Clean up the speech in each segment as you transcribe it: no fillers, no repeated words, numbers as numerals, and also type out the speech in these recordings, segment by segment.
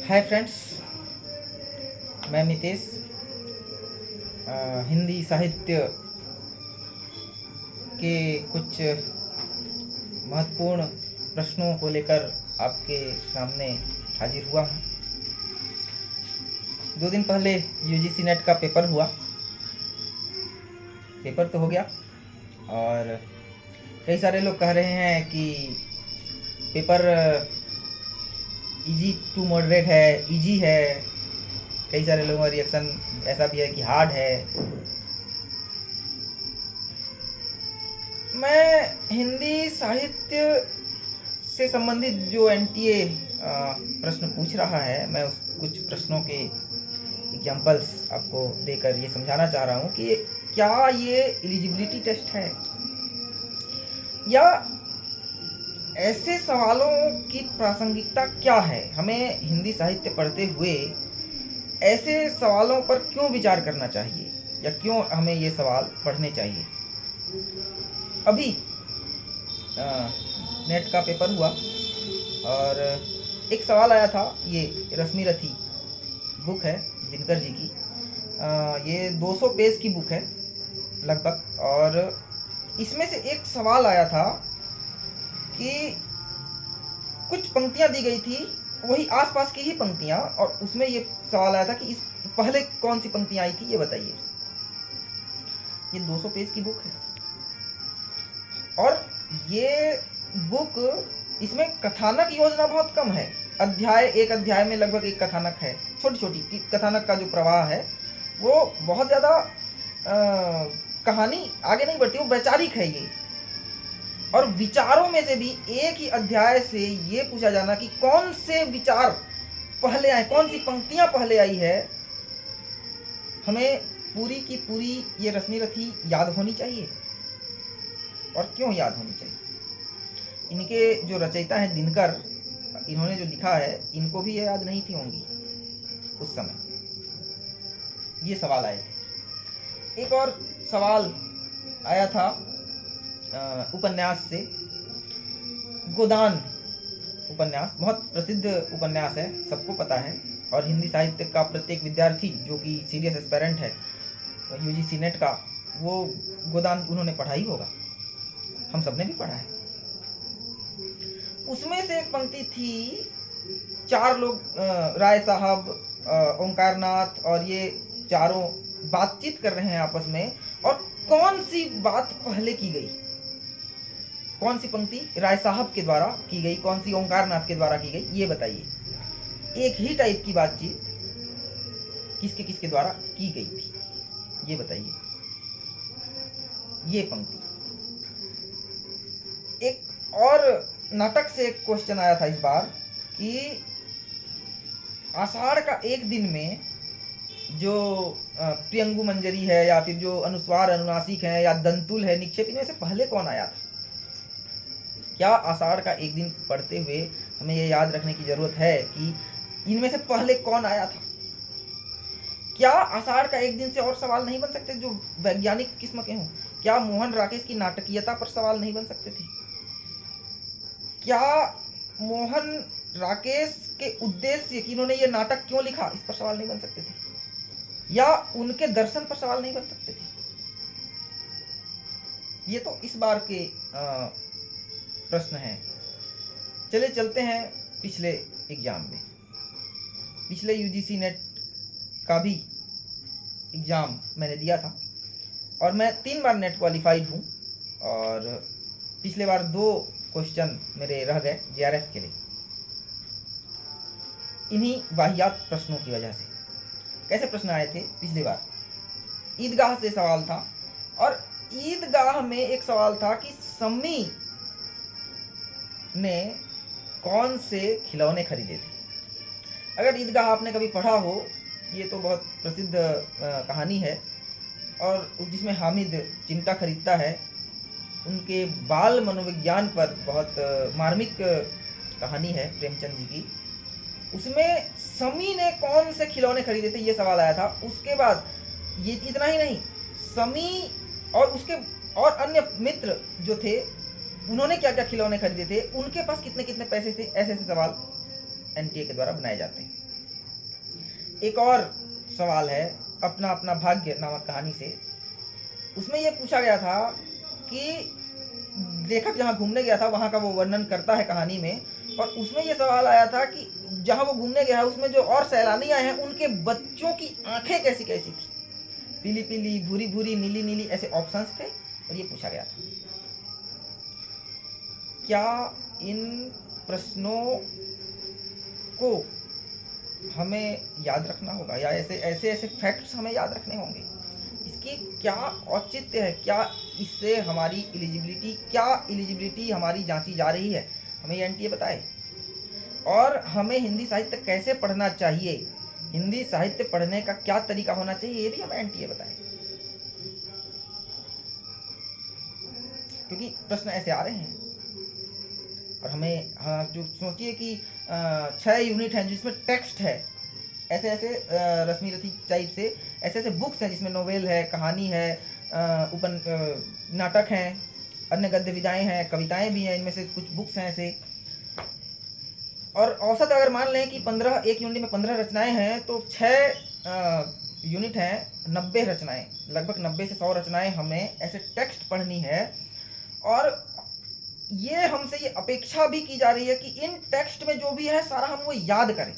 Hi friends, मैं मितेश हिंदी साहित्य के कुछ महत्वपूर्ण प्रश्नों को लेकर आपके सामने हाजिर हुआ हूँ। 2 दिन पहले यूजीसी नेट का पेपर हुआ। पेपर तो हो गया और कई सारे लोग कह रहे हैं कि पेपर इजी टू मॉडरेट है, इजी है। कई सारे लोगों का रिएक्शन ऐसा भी है कि हार्ड है। मैं हिंदी साहित्य से संबंधित जो एनटीए प्रश्न पूछ रहा है, मैं उस कुछ प्रश्नों के एग्जाम्पल्स आपको देकर ये समझाना चाह रहा हूँ कि क्या ये एलिजिबिलिटी टेस्ट है या ऐसे सवालों की प्रासंगिकता क्या है। हमें हिंदी साहित्य पढ़ते हुए ऐसे सवालों पर क्यों विचार करना चाहिए या क्यों हमें ये सवाल पढ़ने चाहिए। अभी नेट का पेपर हुआ और एक सवाल आया था। ये रश्मि रथी बुक है दिनकर जी की। ये 200 पेज की बुक है लगभग, और इसमें से एक सवाल आया था कि कुछ पंक्तियां दी गई थी, वही आसपास की ही पंक्तियां, और उसमें ये सवाल आया था कि इस पहले कौन सी पंक्तियां आई थी ये बताइए। ये 200 पेज की बुक है और ये बुक, इसमें कथानक योजना बहुत कम है। एक अध्याय में लगभग एक कथानक है। छोटी छोटी कथानक का जो प्रवाह है वो बहुत ज़्यादा कहानी आगे नहीं बढ़ती, वो वैचारिक है ये। और विचारों में से भी एक ही अध्याय से ये पूछा जाना कि कौन से विचार पहले आए, कौन सी पंक्तियां पहले आई है, हमें पूरी की पूरी ये रश्मि रथी याद होनी चाहिए। और क्यों याद होनी चाहिए? इनके जो रचयिता हैं दिनकर, इन्होंने जो लिखा है, इनको भी ये याद नहीं थी होंगी उस समय। ये सवाल आए थे। एक और सवाल आया था उपन्यास से। गोदान उपन्यास बहुत प्रसिद्ध उपन्यास है, सबको पता है, और हिंदी साहित्य का प्रत्येक विद्यार्थी जो कि सीरियस एस्पेरेंट है यूजीसी नेट का, वो गोदान उन्होंने पढ़ा ही होगा। हम सबने भी पढ़ा है। उसमें से एक पंक्ति थी, 4 लोग, राय साहब, ओंकार नाथ और ये चारों बातचीत कर रहे हैं आपस में, और कौन सी बात पहले की गई, कौन सी पंक्ति राय साहब के द्वारा की गई, कौन सी ओंकार नाथ के द्वारा की गई, ये बताइए। एक ही टाइप की बातचीत किसके किसके द्वारा की गई थी, ये बताइए। ये पंक्ति। एक और नाटक से एक क्वेश्चन आया था इस बार कि आषाढ़ का एक दिन में जो प्रियंगु मंजरी है या फिर जो अनुस्वार अनुनासिक है या दंतुल है, निक्षेप, इनमें से पहले कौन आया था। क्या आषाढ़ का एक दिन पढ़ते हुए हमें यह याद रखने की जरूरत है कि इनमें से पहले कौन आया था। क्या आषाढ़ का एक दिन से और सवाल नहीं बन सकते जो वैज्ञानिक किस्म के हों। क्या मोहन राकेश की नाटकीयता पर सवाल नहीं बन सकते थे। क्या मोहन राकेश के उद्देश्य कि इन्होंने ये नाटक क्यों लिखा, इस पर सवाल नहीं बन सकते थे। या उनके दर्शन पर सवाल नहीं बन सकते थे। ये तो इस बार के प्रश्न हैं। चले चलते हैं पिछले एग्जाम में। पिछले यूजीसी नेट का भी एग्जाम मैंने दिया था और मैं 3 बार नेट क्वालिफाइड हूँ, और पिछले बार 2 क्वेश्चन मेरे रह गए जेआरएफ के लिए, इन्हीं वाहियात प्रश्नों की वजह से। कैसे प्रश्न आए थे पिछली बार? ईदगाह से सवाल था, और ईदगाह में एक सवाल था कि सम्मी ने कौन से खिलौने खरीदे थे। अगर ईदगाह आपने कभी पढ़ा हो, ये तो बहुत प्रसिद्ध कहानी है, और जिसमें हामिद चिमटा खरीदता है, उनके बाल मनोविज्ञान पर बहुत मार्मिक कहानी है प्रेमचंद जी की। उसमें समी ने कौन से खिलौने खरीदे थे, ये सवाल आया था। उसके बाद ये इतना ही नहीं, समी और उसके और अन्य मित्र जो थे, उन्होंने क्या क्या खिलौने खरीदे थे, उनके पास कितने कितने पैसे थे, ऐसे ऐसे सवाल एनटीए के द्वारा बनाए जाते हैं। एक और सवाल है अपना अपना भाग्य नामक कहानी से। उसमें ये पूछा गया था कि लेखक जहाँ घूमने गया था वहाँ का वो वर्णन करता है कहानी में, और उसमें ये सवाल आया था कि जहाँ वो घूमने गया है उसमें जो और सैलानी आए हैं उनके बच्चों की आंखें कैसी कैसी थी, पीली पीली, भूरी भूरी, नीली नीली, ऐसे ऑप्शंस थे और ये पूछा गया था। क्या इन प्रश्नों को हमें याद रखना होगा, या ऐसे ऐसे ऐसे फैक्ट्स हमें याद रखने होंगे? इसकी क्या औचित्य है, क्या इससे हमारी एलिजिबिलिटी हमारी जांची जा रही है, हमें ये एनटीए बताए। और हमें हिंदी साहित्य कैसे पढ़ना चाहिए, हिंदी साहित्य पढ़ने का क्या तरीका होना चाहिए, ये भी हमें एनटीए बताए, क्योंकि प्रश्न ऐसे आ रहे हैं। और हमें जो सोचिए कि 6 यूनिट हैं जिसमें टेक्स्ट है, ऐसे ऐसे रश्मि रथी टाइप से ऐसे ऐसे बुक्स हैं जिसमें नोवेल है, कहानी है, नाटक हैं, अन्य गद्य विधाएँ हैं, कविताएं भी हैं, इनमें से कुछ बुक्स हैं ऐसे। और औसत अगर मान लें कि 15 एक यूनिट में 15 रचनाएं हैं तो 6 यूनिट हैं, 90 रचनाएं, लगभग 90 से 100 रचनाएं हमें ऐसे टेक्स्ट पढ़नी है। और ये हमसे ये अपेक्षा भी की जा रही है कि इन टेक्स्ट में जो भी है सारा हम वो याद करें।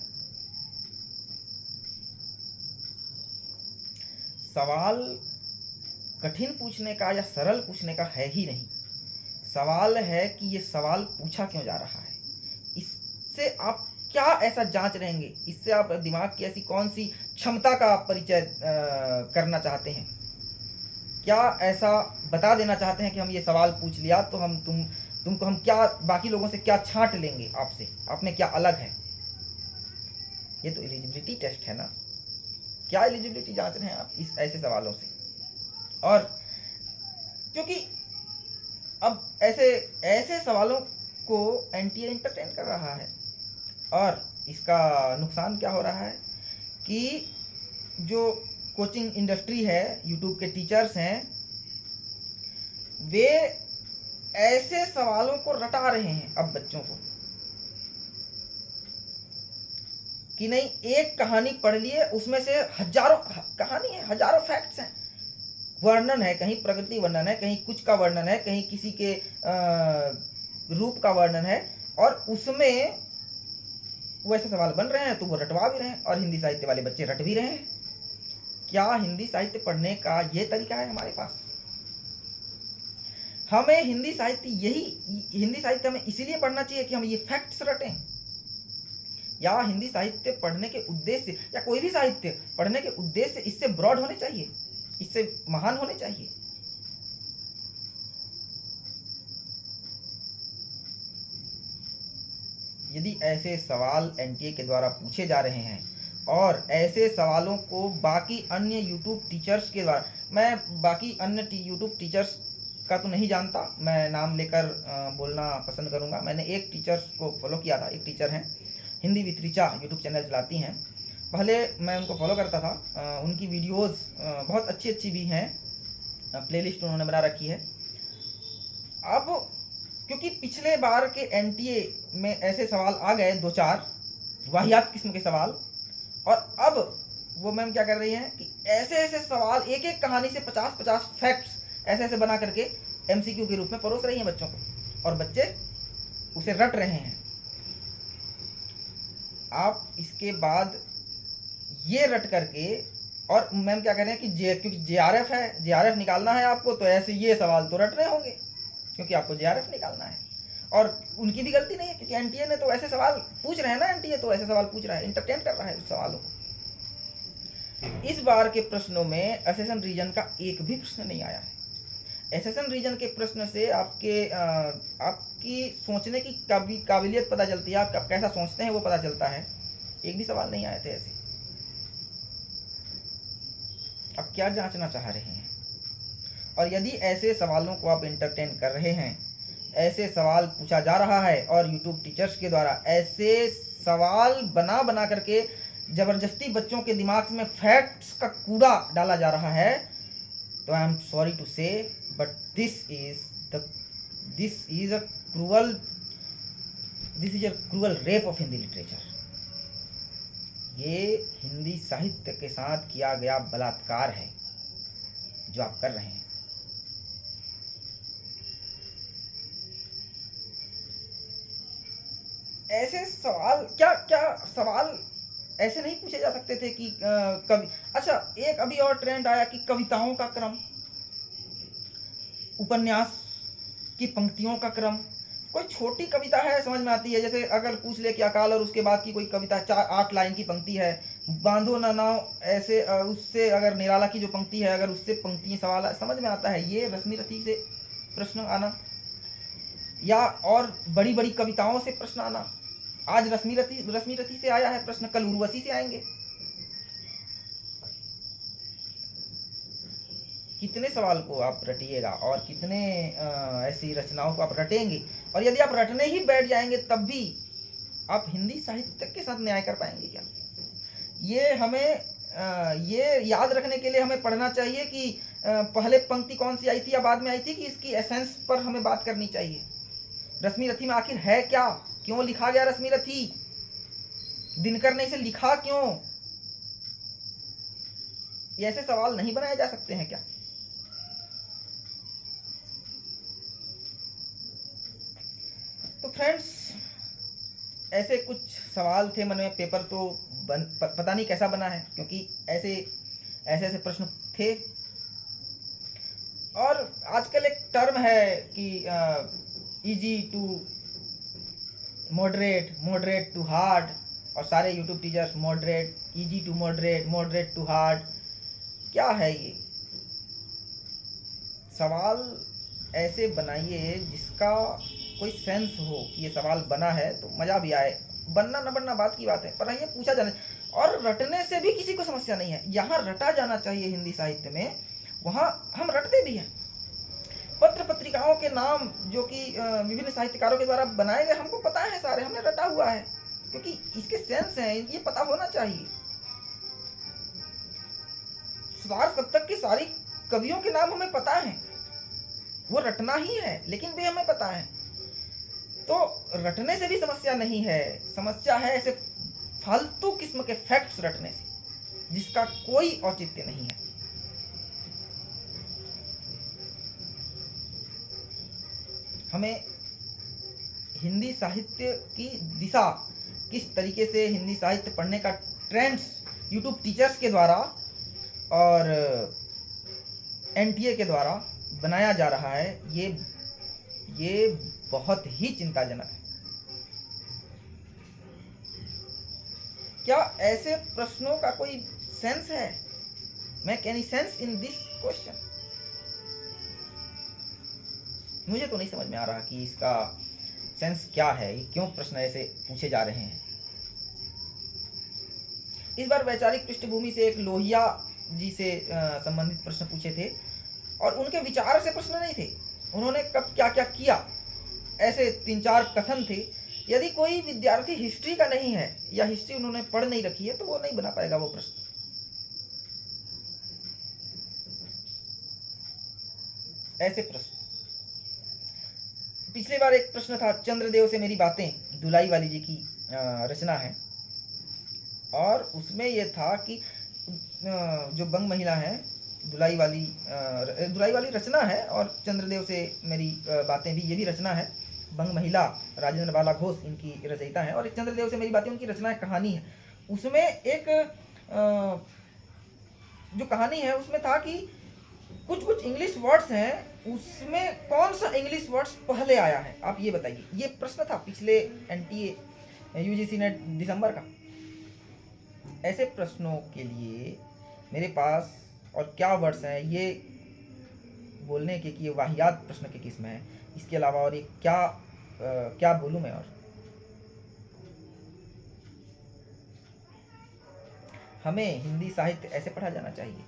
सवाल कठिन पूछने का या सरल पूछने का है ही नहीं, सवाल है कि ये सवाल पूछा क्यों जा रहा है, इससे आप क्या ऐसा जांच रहेंगे, इससे आप दिमाग की ऐसी कौन सी क्षमता का परिचय करना चाहते हैं, क्या ऐसा बता देना चाहते हैं कि हम ये सवाल पूछ लिया तो हम तुमको हम क्या बाकी लोगों से क्या छांट लेंगे, आपसे आप में क्या अलग है। ये तो एलिजिबिलिटी टेस्ट है ना, क्या एलिजिबिलिटी जांच रहे हैं आप इस ऐसे सवालों से। और क्योंकि अब ऐसे ऐसे सवालों को एनटीए एंटरटेन कर रहा है, और इसका नुकसान क्या हो रहा है कि जो कोचिंग इंडस्ट्री है, यूट्यूब के टीचर्स हैं, वे ऐसे सवालों को रटा रहे हैं अब बच्चों को कि नहीं, एक कहानी पढ़ लिए उसमें से हजारों कहानी है, हजारों फैक्ट्स हैं, वर्णन है, कहीं प्रकृति वर्णन है, कहीं कुछ का वर्णन है, कहीं किसी के रूप का वर्णन है, और उसमें वैसे सवाल बन रहे हैं तो वो रटवा भी रहे हैं, और हिंदी साहित्य वाले बच्चे रट भी रहे हैं। क्या हिंदी साहित्य पढ़ने का ये तरीका है हमारे पास? हमें हिंदी साहित्य हमें इसीलिए पढ़ना चाहिए कि हम ये फैक्ट्स रटें, या हिंदी साहित्य पढ़ने के उद्देश्य, या कोई भी साहित्य पढ़ने के उद्देश्य इससे ब्रॉड होने चाहिए, इससे महान होने चाहिए? यदि ऐसे सवाल एनटीए के द्वारा पूछे जा रहे हैं, और ऐसे सवालों को बाकी अन्य यूट्यूब टीचर्स के द्वारा, मैं बाकी अन्य यूट्यूब टीचर्स का तो नहीं जानता, मैं नाम लेकर बोलना पसंद करूंगा। मैंने एक टीचर्स को फॉलो किया था, एक टीचर हैं, Hindi with Richa YouTube channel चलाती हैं, पहले मैं उनको फॉलो करता था, उनकी वीडियोस बहुत अच्छी अच्छी भी हैं, प्लेलिस्ट उन्होंने बना रखी है। अब क्योंकि पिछले बार के एनटीए में ऐसे सवाल आ गए 2-4 वाहियात किस्म के सवाल, और अब वो मैम क्या कर रही हैं कि ऐसे ऐसे सवाल, एक एक कहानी से 50-50 फैक्ट्स ऐसे ऐसे बना करके एमसीक्यू के रूप में परोस रही हैं बच्चों को, और बच्चे उसे रट रहे हैं। आप इसके बाद ये रट करके, और मैम क्या कह रहे हैं कि क्योंकि जेआरएफ है, जेआरएफ निकालना है आपको, तो ऐसे ये सवाल तो रट रहे होंगे क्योंकि आपको जेआरएफ निकालना है। और उनकी भी गलती नहीं है, क्योंकि एनटीए ने तो ऐसे सवाल पूछ रहे हैं ना, एनटीए तो ऐसे सवाल पूछ रहा है, इंटरटेन कर रहा है उस सवालों को। इस बार के प्रश्नों में असेशन रीजन का एक भी प्रश्न नहीं आया है। असेशन रीजन के प्रश्न से आपकी सोचने की काबिलियत पता चलती है, आप कैसा सोचते हैं वो पता चलता है। एक भी सवाल नहीं आए थे ऐसे। आप क्या जांचना चाह रहे हैं? और यदि ऐसे सवालों को आप एंटरटेन कर रहे हैं, ऐसे सवाल पूछा जा रहा है, और यूट्यूब टीचर्स के द्वारा ऐसे सवाल बना करके ज़बरदस्ती बच्चों के दिमाग में फैक्ट्स का कूड़ा डाला जा रहा है, तो आई एम सॉरी टू से, but this is a cruel rape of Hindi literature. ये हिंदी साहित्य के साथ किया गया बलात्कार है जो आप कर रहे हैं। ऐसे सवाल क्या क्या सवाल ऐसे नहीं पूछे जा सकते थे कि कवि, अच्छा एक अभी और ट्रेंड आया कि कविताओं का क्रम, उपन्यास की पंक्तियों का क्रम। कोई छोटी कविता है समझ में आती है, जैसे अगर पूछ ले कि अकाल और उसके बाद की कोई कविता 4-8 लाइन की पंक्ति है, बांधो ना नाव, ऐसे उससे अगर निराला की जो पंक्ति है अगर उससे पंक्ति सवाल समझ में आता है। ये रश्मि रथी से प्रश्न आना या और बड़ी बड़ी कविताओं से प्रश्न आना, आज रश्मि रथी से आया है प्रश्न, कल उर्वशी से आएंगे। कितने सवाल को आप रटिएगा और कितने ऐसी रचनाओं को आप रटेंगे, और यदि आप रटने ही बैठ जाएंगे तब भी आप हिंदी साहित्य के साथ न्याय कर पाएंगे क्या? ये हमें ये याद रखने के लिए हमें पढ़ना चाहिए कि पहले पंक्ति कौन सी आई थी या बाद में आई थी, कि इसकी एसेंस पर हमें बात करनी चाहिए। रश्मि रथी में आखिर है क्या, क्यों लिखा गया रश्मि रथी, दिनकर ने इसे लिखा क्यों? ये ऐसे सवाल नहीं बनाए जा सकते हैं क्या? तो फ्रेंड्स, ऐसे कुछ सवाल थे मन में। पेपर तो पता नहीं कैसा बना है, क्योंकि ऐसे प्रश्न थे। और आजकल एक टर्म है कि easy to moderate, moderate to hard, और सारे YouTube teachers moderate, easy to moderate, moderate to hard. क्या है ये? सवाल ऐसे बनाइए जिसका कोई सेंस हो कि ये सवाल बना है तो मज़ा भी आए। बनना न बनना बात की बात है, पर ये पूछा जाना, और रटने से भी किसी को समस्या नहीं है। यहाँ रटा जाना चाहिए हिंदी साहित्य में, वहाँ हम रटते भी हैं। पत्र पत्रिकाओं के नाम जो कि विभिन्न साहित्यकारों के द्वारा बनाए गए, हमको पता है, सारे हमने रटा हुआ है, क्योंकि इसके सेंस हैं, ये पता होना चाहिए। सार सप्तक की सारी कवियों के नाम हमें पता है, वो रटना ही है, लेकिन भी हमें पता है। तो रटने से भी समस्या नहीं है, समस्या है ऐसे फालतू किस्म के फैक्ट्स रटने से जिसका कोई औचित्य नहीं है। हमें हिंदी साहित्य की दिशा, किस तरीके से हिंदी साहित्य पढ़ने का ट्रेंड्स यूट्यूब टीचर्स के द्वारा और एनटीए के द्वारा बनाया जा रहा है, ये बहुत ही चिंताजनक है। क्या ऐसे प्रश्नों का कोई सेंस है? Make any sense in this question? मुझे तो नहीं समझ में आ रहा कि इसका सेंस क्या है, ये क्यों प्रश्न ऐसे पूछे जा रहे हैं। इस बार वैचारिक पृष्ठभूमि से एक लोहिया जी से संबंधित प्रश्न पूछे थे, और उनके विचार से प्रश्न नहीं थे, उन्होंने कब क्या क्या किया, ऐसे 3-4 कथन थे। यदि कोई विद्यार्थी हिस्ट्री का नहीं है या हिस्ट्री उन्होंने पढ़ नहीं रखी है तो वो नहीं बना पाएगा वो प्रश्न। ऐसे प्रश्न, पिछली बार एक प्रश्न था, चंद्रदेव से मेरी बातें, दुलाई वाली जी की रचना है, और उसमें यह था कि जो बंग महिला है, दुलाई वाली रचना है, और चंद्रदेव से मेरी बातें भी, ये भी रचना है। बंग महिला राजेंद्र बाला घोष इनकी रचयिता है, और चंद्रदेव से मेरी बातें उनकी रचना है, कहानी है। उसमें एक जो कहानी है उसमें था कि कुछ इंग्लिश वर्ड्स हैं, उसमें कौन सा इंग्लिश वर्ड्स पहले आया है, आप ये बताइए। ये प्रश्न था पिछले एनटीए यूजीसी नेट दिसंबर का। ऐसे प्रश्नों के लिए मेरे पास और क्या वर्ड्स हैं ये बोलने के कि ये वाहियात प्रश्न की किस्म है, इसके अलावा और ये क्या बोलूँ मैं। और हमें हिंदी साहित्य ऐसे पढ़ा जाना चाहिए,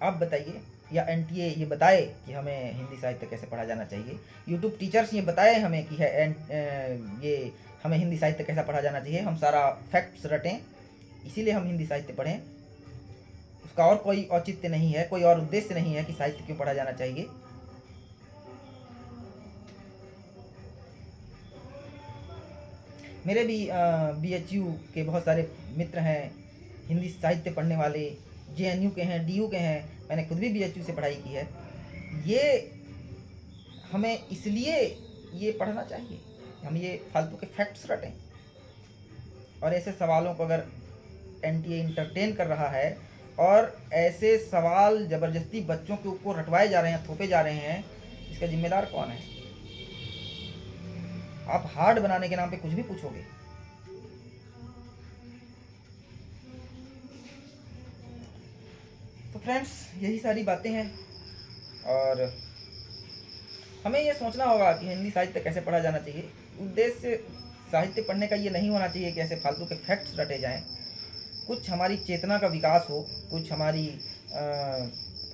आप बताइए, या एनटीए ये बताए कि हमें हिंदी साहित्य कैसे पढ़ा जाना चाहिए। यूट्यूब टीचर्स ये बताए हमें कि ये हमें हिंदी साहित्य कैसा पढ़ा जाना चाहिए। हम सारा फैक्ट्स रटें, इसीलिए हम हिंदी साहित्य पढ़ें। उसका और कोई औचित्य नहीं है, कोई और उद्देश्य नहीं है कि साहित्य क्यों पढ़ा जाना चाहिए। मेरे भी BHU के बहुत सारे मित्र हैं हिंदी साहित्य पढ़ने वाले, JNU के हैं, DU के हैं, मैंने खुद भी BHU से पढ़ाई की है। ये हमें इसलिए ये पढ़ना चाहिए, हम ये फालतू के फैक्ट्स रटें, और ऐसे सवालों को अगर NTA इंटरटेन कर रहा है और ऐसे सवाल ज़बरदस्ती बच्चों के ऊपर रटवाए जा रहे हैं, थोपे जा रहे हैं, इसका जिम्मेदार कौन है? आप हार्ड बनाने के नाम पे कुछ भी पूछोगे। तो फ्रेंड्स, यही सारी बातें हैं, और हमें ये सोचना होगा कि हिंदी साहित्य कैसे पढ़ा जाना चाहिए। उद्देश्य साहित्य पढ़ने का ये नहीं होना चाहिए कि ऐसे फालतू के फैक्ट्स रटे जाएं। कुछ हमारी चेतना का विकास हो, कुछ हमारी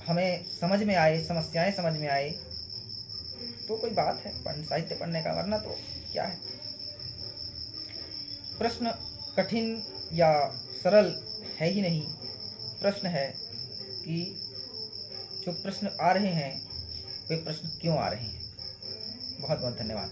हमें समझ में आए, समस्याएं समझ में आए, तो कोई बात है साहित्य पढ़ने का, वरना तो क्या है। प्रश्न कठिन या सरल है ही नहीं, प्रश्न है कि जो प्रश्न आ रहे हैं वे प्रश्न क्यों आ रहे हैं। बहुत बहुत धन्यवाद।